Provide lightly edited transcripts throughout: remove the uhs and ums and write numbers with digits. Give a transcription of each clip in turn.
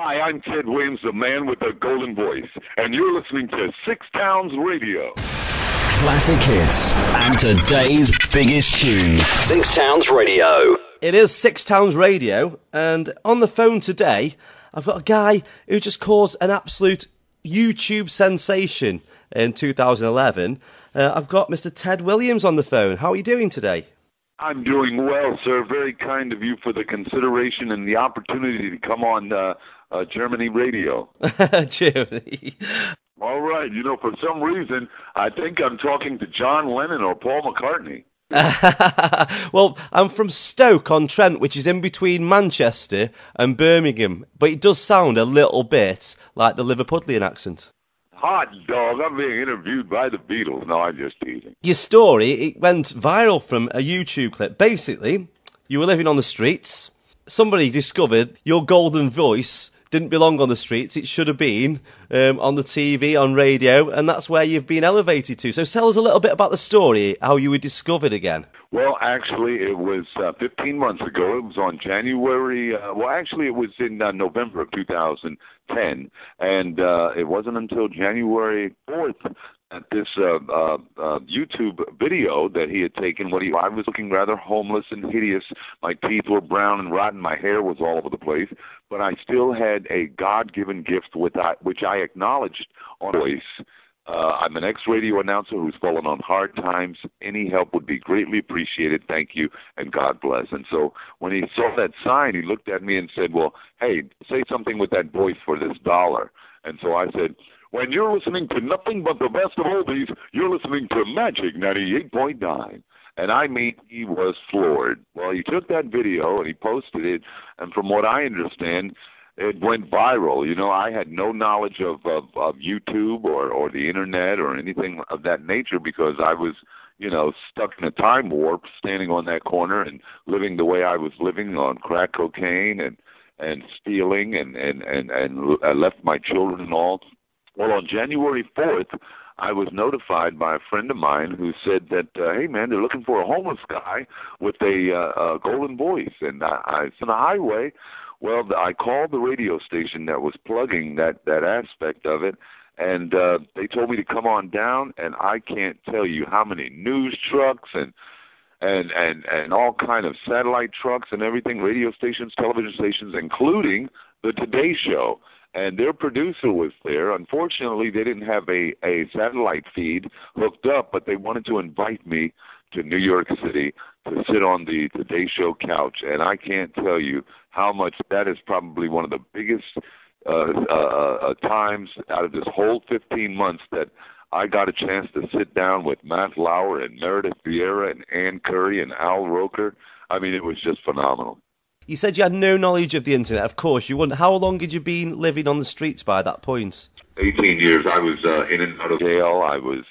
Hi, I'm Ted Williams, the man with the golden voice, and you're listening to Six Towns Radio. Classic hits and today's biggest tunes. Six Towns Radio. It is Six Towns Radio, and on the phone today, I've got a guy who just caused an absolute YouTube sensation in 2011. I've got Mr. Ted Williams on the phone. How are you doing today? I'm doing well, sir. Very kind of you for the consideration and the opportunity to come on Germany radio. Germany. All right. You know, for some reason, I think I'm talking to John Lennon or Paul McCartney. Well, I'm from Stoke-on-Trent, which is in between Manchester and Birmingham, but it does sound a little bit like the Liverpudlian accent. Hot dog, I'm being interviewed by the Beatles. No, I'm just teasing. Your story, it went viral from a YouTube clip. Basically, you were living on the streets. Somebody discovered your golden voice didn't belong on the streets. It should have been on the TV, on radio, and that's where you've been elevated to. So tell us a little bit about the story, how you were discovered again. Well, actually, it was 15 months ago. It was on January. It was in November of 2010, and it wasn't until January 4th that this YouTube video that he had taken. I was looking rather homeless and hideous. My teeth were brown and rotten. My hair was all over the place, but I still had a God-given gift which I acknowledged on voice. I'm an ex-radio announcer who's fallen on hard times. Any help would be greatly appreciated. Thank you, and God bless. And so when he saw that sign, he looked at me and said, well, hey, say something with that voice for this $1. And so I said, when you're listening to nothing but the best of oldies, you're listening to Magic 98.9. And I mean, he was floored. Well, he took that video and he posted it, and from what I understand, it went viral. You know, I had no knowledge of YouTube or the internet or anything of that nature because I was, you know, stuck in a time warp, standing on that corner and living the way I was living on crack cocaine and stealing and I left my children and all. Well, on January 4th, I was notified by a friend of mine who said that, hey, man, they're looking for a homeless guy with a golden voice. And I on the highway. Well, I called the radio station that was plugging that aspect of it, and they told me to come on down, and I can't tell you how many news trucks and all kind of satellite trucks and everything, radio stations, television stations, including the Today Show. And their producer was there. Unfortunately, they didn't have a satellite feed hooked up, but they wanted to invite me to New York City to sit on the Today Show couch. And I can't tell you how much that is probably one of the biggest times out of this whole 15 months that I got a chance to sit down with Matt Lauer and Meredith Vieira and Ann Curry and Al Roker. I mean, it was just phenomenal. You said you had no knowledge of the internet. Of course, you wouldn't. How long had you been living on the streets by that point? 18 years. I was in and out of jail. I was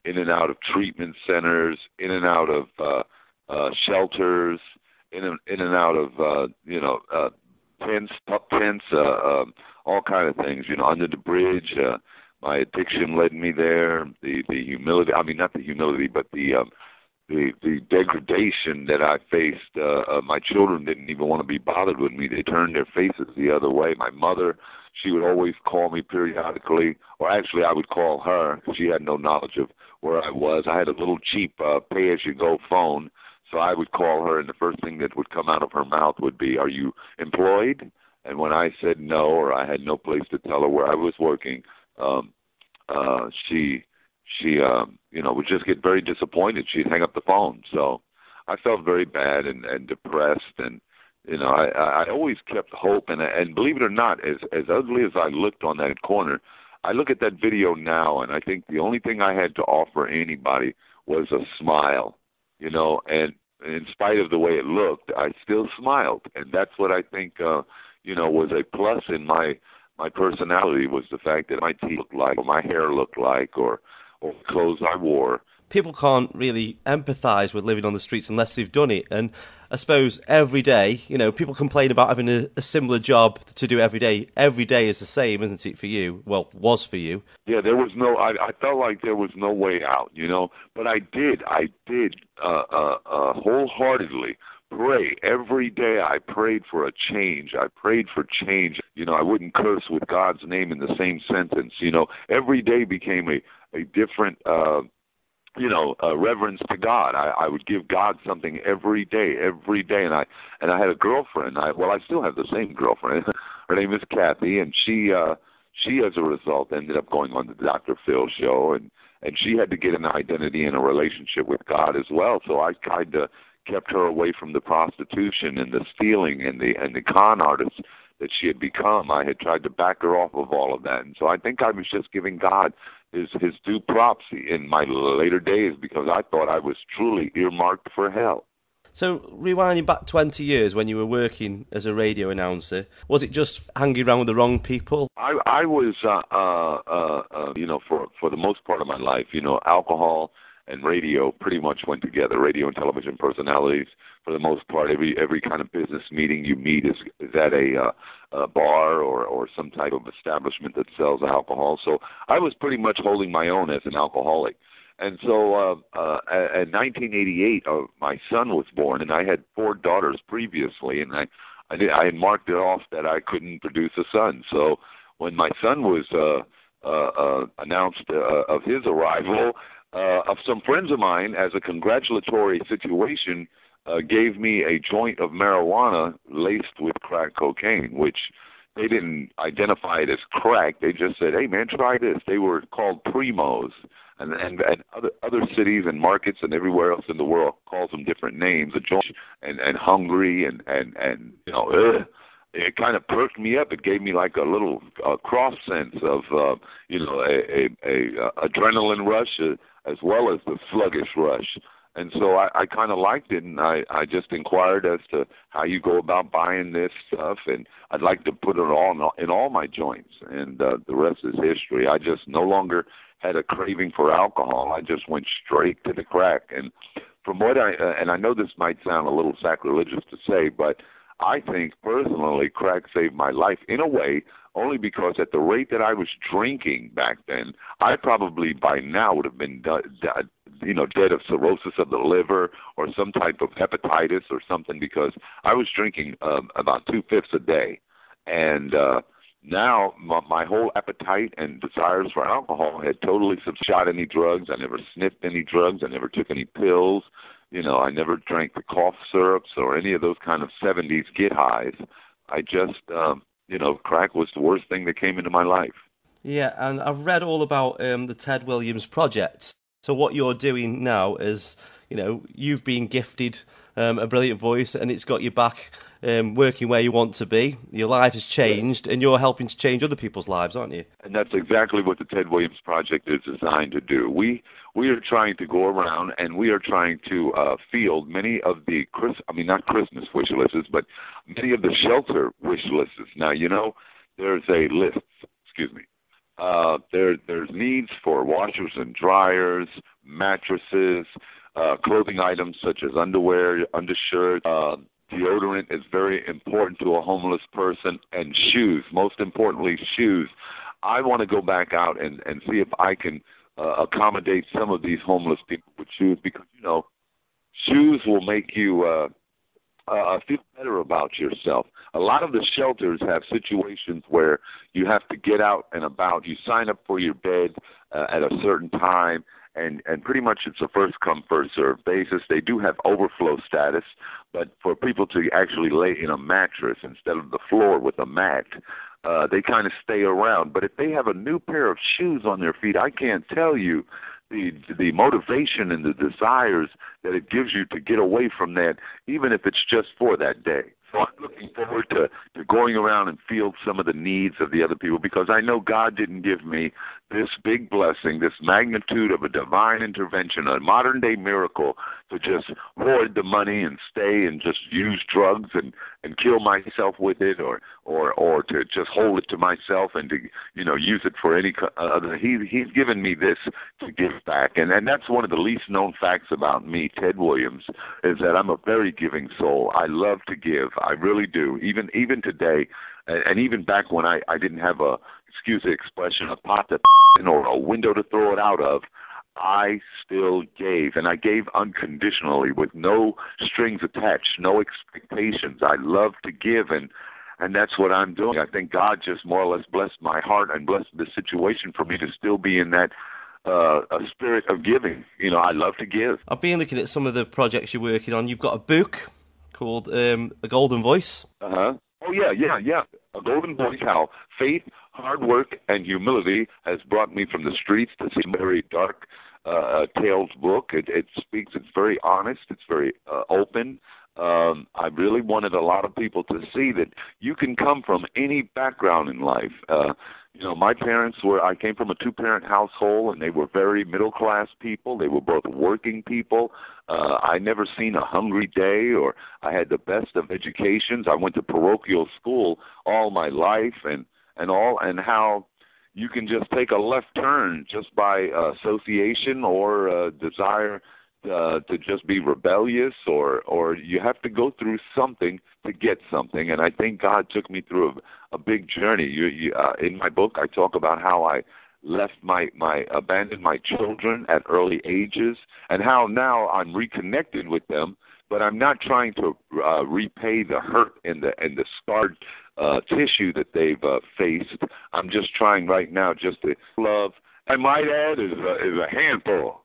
in and out of treatment centers, in and out of shelters, in and out of tents, pup tents, all kind of things. You know, under the bridge. My addiction led me there. The humility. I mean, not the humility, but the degradation that I faced. My children didn't even want to be bothered with me. They turned their faces the other way. My mother, she would always call me periodically, or actually I would call her because she had no knowledge of where I was. I had a little cheap pay-as-you-go phone, so I would call her, and the first thing that would come out of her mouth would be, "Are you employed?" And when I said no, or I had no place to tell her where I was working, she would just get very disappointed. She'd hang up the phone. So I felt very bad and depressed. And, you know, I always kept hope. And believe it or not, as ugly as I looked on that corner, I look at that video now, and I think the only thing I had to offer anybody was a smile, you know. And in spite of the way it looked, I still smiled. And that's what I think, was a plus in my personality, was the fact that my teeth looked like, or my hair looked like, or clothes I wore. People can't really empathise with living on the streets unless they've done it. And I suppose every day, you know, people complain about having a similar job to do every day. Every day is the same, isn't it, for you? Well, was for you. Yeah, there was no, I felt like there was no way out, you know. But I did wholeheartedly pray. Every day I prayed for a change. I prayed for change. I wouldn't curse with God's name in the same sentence. Every day became a different, reverence to God. I would give God something every day. And I had a girlfriend. I still have the same girlfriend. Her name is Kathy, and she as a result ended up going on the Dr. Phil show, and she had to get an identity and a relationship with God as well. So I kind of kept her away from the prostitution and the stealing and the con artist that she had become. I had tried to back her off of all of that, and so I think I was just giving God his due props in my later days, because I thought I was truly earmarked for hell. So, rewinding back 20 years when you were working as a radio announcer, was it just hanging around with the wrong people? I was, for the most part of my life, alcohol and radio pretty much went together. Radio and television personalities, for the most part, every kind of business meeting you meet is at a bar or some type of establishment that sells alcohol. So I was pretty much holding my own as an alcoholic. And so in 1988, my son was born, and I had 4 daughters previously, and I had marked it off that I couldn't produce a son. So when my son was announced of his arrival, of some friends of mine, as a congratulatory situation, gave me a joint of marijuana laced with crack cocaine, which they didn't identify it as crack. They just said, "Hey, man, try this." They were called Primos. And other cities and markets and everywhere else in the world calls them different names. A joint and hungry and it kind of perked me up. It gave me like a little cross sense of a adrenaline rush as well as the sluggish rush. And so I kind of liked it, and I just inquired as to how you go about buying this stuff, and I'd like to put it all in all my joints, and the rest is history. I just no longer had a craving for alcohol. I just went straight to the crack. And from what I know this might sound a little sacrilegious to say, but I think personally crack saved my life in a way, only because at the rate that I was drinking back then, I probably by now would have been dead of cirrhosis of the liver or some type of hepatitis or something, because I was drinking about 2/5 a day. And now my whole appetite and desires for alcohol had totally shot any drugs. I never sniffed any drugs. I never took any pills. I never drank the cough syrups or any of those kind of 70s get highs. I just, crack was the worst thing that came into my life. Yeah, and I've read all about the Ted Williams Project. So what you're doing now is, you've been gifted a brilliant voice, and it's got you back working where you want to be. Your life has changed, and you're helping to change other people's lives, aren't you? And that's exactly what the Ted Williams Project is designed to do. We are trying to go around, and we are trying to field many of the not Christmas wish lists, but many of the shelter wish lists. Now, there's a list. Excuse me. There's needs for washers and dryers, mattresses, clothing items such as underwear, undershirts. Deodorant is very important to a homeless person, and shoes, most importantly, shoes. I want to go back out and see if I can accommodate some of these homeless people with shoes, because, shoes will make you feel better about yourself. A lot of the shelters have situations where you have to get out and about. You sign up for your bed at a certain time, and pretty much it's a first-come, first-served basis. They do have overflow status, but for people to actually lay in a mattress instead of the floor with a mat, they kind of stay around. But if they have a new pair of shoes on their feet, I can't tell you the motivation and the desires that it gives you to get away from that, even if it's just for that day. So I'm looking forward to going around and field some of the needs of the other people, because I know God didn't give me this big blessing, this magnitude of a divine intervention, a modern-day miracle, to just hoard the money and stay and just use drugs and kill myself with it, or to just hold it to myself and to use it for any other. He's given me this to give back, and that's one of the least known facts about me, Ted Williams, is that I'm a very giving soul. I love to give. I really do. Even today, and even back when I didn't have excuse the expression, a pot to or a window to throw it out of, I still gave, and I gave unconditionally with no strings attached, no expectations. I love to give, and that's what I'm doing. I think God just more or less blessed my heart and blessed the situation for me to still be in that a spirit of giving. I love to give. I've been looking at some of the projects you're working on. You've got a book called A Golden Voice. Uh-huh. Oh, yeah. A Golden Voice, how faith, hard work, and humility has brought me from the streets to see a very dark tales book. It speaks, it's very honest, it's very open. I really wanted a lot of people to see that you can come from any background in life. My parents I came from a two-parent household, and they were very middle-class people. They were both working people. I never seen a hungry day, or I had the best of educations. I went to parochial school all my life, and how you can just take a left turn just by association or desire to just be rebellious, or you have to go through something to get something. And I think God took me through a big journey. In my book, I talk about how I left abandoned my children at early ages, and how now I'm reconnected with them, but I'm not trying to repay the hurt and the scarred tissue that they've faced. I'm just trying right now just to love. I might add is a handful.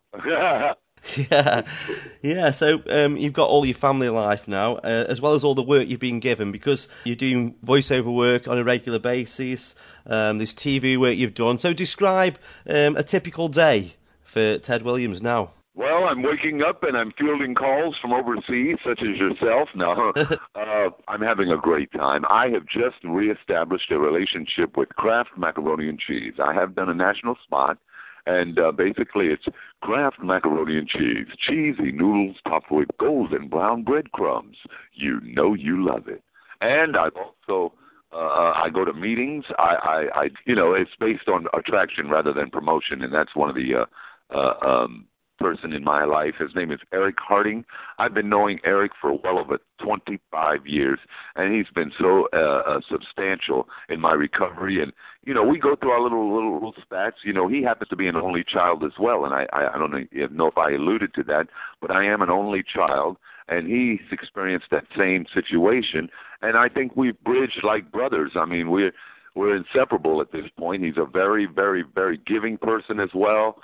Yeah. So you've got all your family life now, as well as all the work you've been given, because you're doing voiceover work on a regular basis. There's TV work you've done. So describe a typical day for Ted Williams now. Well, I'm waking up and I'm fielding calls from overseas, such as yourself. No, I'm having a great time. I have just reestablished a relationship with Kraft Macaroni and Cheese. I have done a national spot. And basically, it's Kraft macaroni and cheese, cheesy noodles topped with golden brown breadcrumbs. You know you love it. And I've also I go to meetings. It's based on attraction rather than promotion, and that's one of the person in my life. His name is Eric Harding. I've been knowing Eric for well over 25 years, and he's been so substantial in my recovery. And we go through our little spats. He happens to be an only child as well, and I don't know if I alluded to that, but I am an only child, and he's experienced that same situation. And I think we've bridged like brothers. I mean, we're inseparable at this point. He's a very, very, very giving person as well.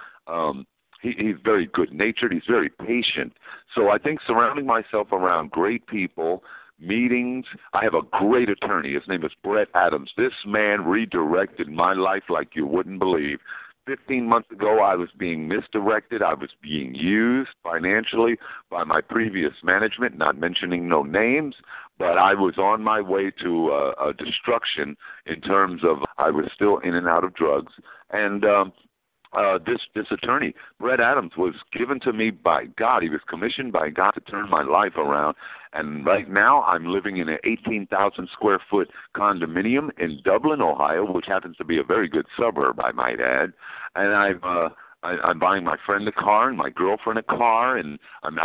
He's very good-natured. He's very patient. So I think surrounding myself around great people, meetings. I have a great attorney. His name is Brett Adams. This man redirected my life like you wouldn't believe. 15 months ago, I was being misdirected. I was being used financially by my previous management, not mentioning no names, but I was on my way to destruction in terms of I was still in and out of drugs. And this attorney, Brett Adams, was given to me by God. He was commissioned by God to turn my life around. And right now I'm living in an 18,000 square foot condominium in Dublin, Ohio, which happens to be a very good suburb, I might add. And I'm buying my friend a car and my girlfriend a car, and I'm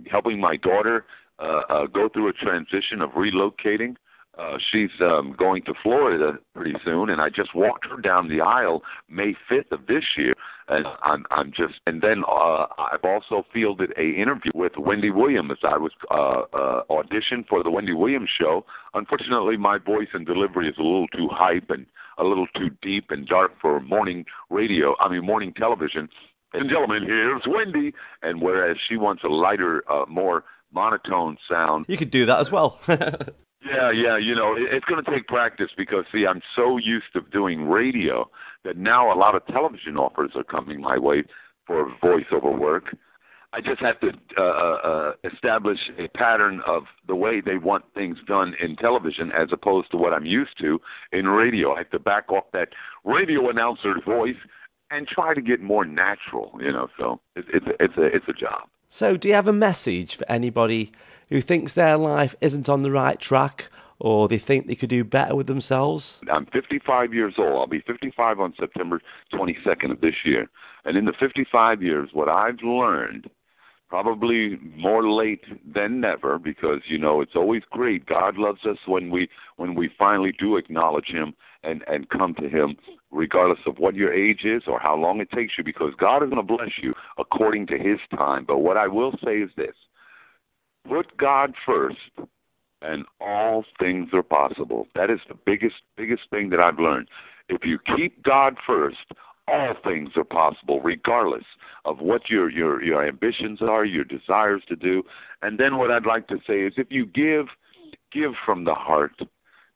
helping my daughter go through a transition of relocating. She's going to Florida pretty soon, and I just walked her down the aisle May 5th of this year, and and then I've also fielded a interview with Wendy Williams. I was auditioned for the Wendy Williams show. Unfortunately, my voice and delivery is a little too hype and a little too deep and dark for morning television. And gentlemen, here's Wendy, and whereas she wants a lighter, more monotone sound. You could do that as well. Yeah, it's going to take practice because, see, I'm so used to doing radio that now a lot of television offers are coming my way for voiceover work. I just have to establish a pattern of the way they want things done in television as opposed to what I'm used to in radio. I have to back off that radio announcer's voice and try to get more natural, so it's a job. So do you have a message for anybody who thinks their life isn't on the right track, or they think they could do better with themselves? I'm 55 years old. I'll be 55 on September 22nd of this year. And in the 55 years, what I've learned, probably more late than never, because, it's always great. God loves us when we finally do acknowledge him and come to him, regardless of what your age is or how long it takes you, because God is going to bless you according to his time. But what I will say is this: put God first, and all things are possible. That is the biggest thing that I've learned. If you keep God first, all things are possible, regardless of what your ambitions are, your desires to do. And then what I'd like to say is, if you give from the heart.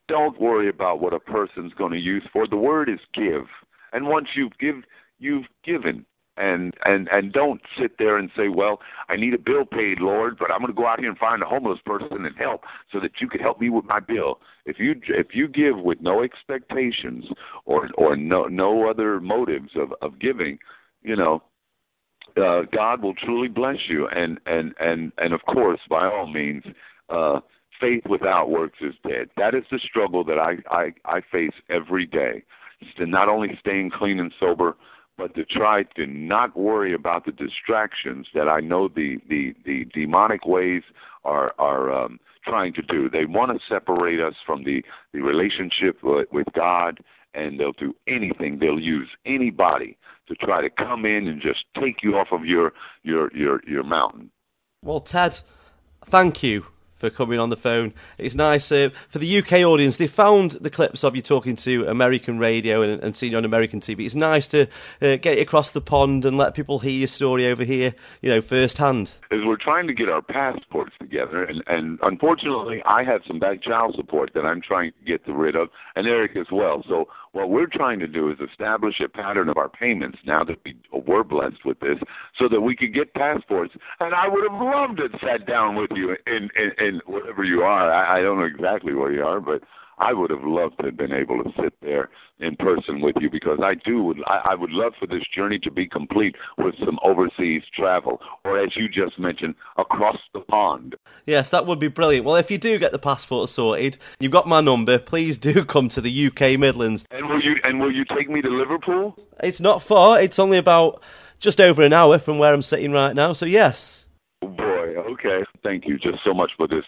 Don't worry about what a person's going to use for. The word is give. And once you've given. And don't sit there and say, well, I need a bill paid, Lord, but I'm going to go out here and find a homeless person and help so that you can help me with my bill. If you give with no expectations or no other motives of giving, God will truly bless you. And of course, by all means, faith without works is dead. That is the struggle that I face every day. To not only staying clean and sober, but to try to not worry about the distractions that I know the demonic ways are trying to do. They want to separate us from the relationship with God, and they'll do anything. They'll use anybody to try to come in and just take you off of your mountain. Well, Ted, thank you for coming on the phone. It's nice for the UK audience. They found the clips of you talking to American radio and seeing you on American TV. It's nice to get it across the pond and let people hear your story over here, firsthand. As we're trying to get our passports together, and unfortunately, I have some back child support that I'm trying to get rid of, and Eric as well. So what we're trying to do is establish a pattern of our payments now that we were blessed with this, so that we could get passports. And I would have loved to sat down with you in wherever you are. I don't know exactly where you are, but I would have loved to have been able to sit there in person with you, because I would love for this journey to be complete with some overseas travel, or as you just mentioned, across the pond. Yes, that would be brilliant. Well, if you do get the passport sorted, you've got my number. Please do come to the UK Midlands. And will you take me to Liverpool? It's not far. It's only about just over an hour from where I'm sitting right now. So yes. Oh boy. Okay. Thank you just so much for this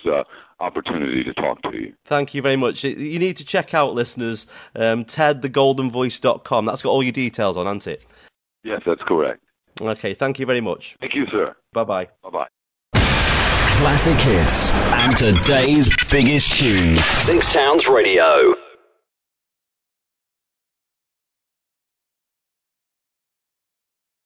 opportunity to talk to you. Thank you very much. You need to check out, listeners, tedthegoldenvoice.com. That's got all your details on, hasn't it? Yes, that's correct. Okay, thank you very much. Thank you, sir. Bye-bye. Bye-bye. Classic hits and today's biggest tunes. 6 Sounds Radio.